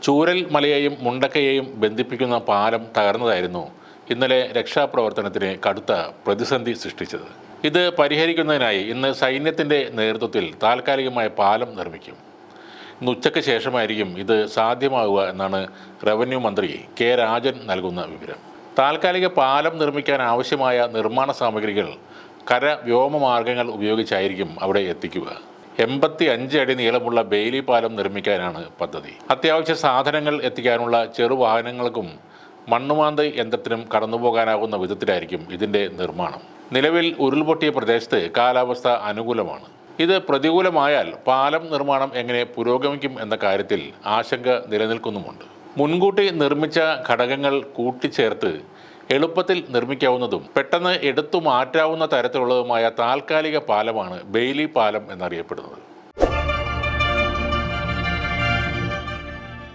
ചൂരൽ മലയെയും മുണ്ടക്കയെയും ബന്ധിപ്പിക്കുന്ന പാലം തകർന്നതായിരുന്നു ഇന്നലെ രക്ഷാപ്രവർത്തനത്തിന് കടുത്ത പ്രതിസന്ധി സൃഷ്ടിച്ചത്. ഇത് പരിഹരിക്കുന്നതിനായി ഇന്ന് സൈന്യത്തിൻ്റെ നേതൃത്വത്തിൽ താൽക്കാലികമായ പാലം നിർമ്മിക്കും. ഇന്ന് ഉച്ചയ്ക്ക് ശേഷമായിരിക്കും ഇത് സാധ്യമാവുക എന്നാണ് റവന്യൂ മന്ത്രി കെ രാജൻ നൽകുന്ന വിവരം. താൽക്കാലിക പാലം നിർമ്മിക്കാൻ ആവശ്യമായ നിർമ്മാണ സാമഗ്രികൾ കര വ്യോമ മാർഗങ്ങൾ ഉപയോഗിച്ചായിരിക്കും അവിടെ എത്തിക്കുക. 85 അടി നീളമുള്ള ബെയിലി പാലം നിർമ്മിക്കാനാണ് പദ്ധതി. അത്യാവശ്യ സാധനങ്ങൾ എത്തിക്കാനുള്ള ചെറുവാഹനങ്ങൾക്കും മണ്ണുമാന്ത് യന്ത്രത്തിനും കടന്നുപോകാനാകുന്ന വിധത്തിലായിരിക്കും ഇതിൻ്റെ നിർമ്മാണം. നിലവിൽ ഉരുൾപൊട്ടിയ പ്രദേശത്ത് കാലാവസ്ഥ അനുകൂലമാണ്. ഇത് പ്രതികൂലമായാൽ പാലം നിർമ്മാണം എങ്ങനെ പുരോഗമിക്കും എന്ന കാര്യത്തിൽ ആശങ്ക നിലനിൽക്കുന്നുമുണ്ട്. മുൻകൂട്ടി നിർമ്മിച്ച ഘടകങ്ങൾ കൂട്ടിച്ചേർത്ത് എളുപ്പത്തിൽ നിർമ്മിക്കാവുന്നതും പെട്ടെന്ന് എടുത്തു മാറ്റാവുന്ന തരത്തിലുള്ളതുമായ താൽക്കാലിക പാലമാണ് ബെയിലി പാലം എന്നറിയപ്പെടുന്നത്.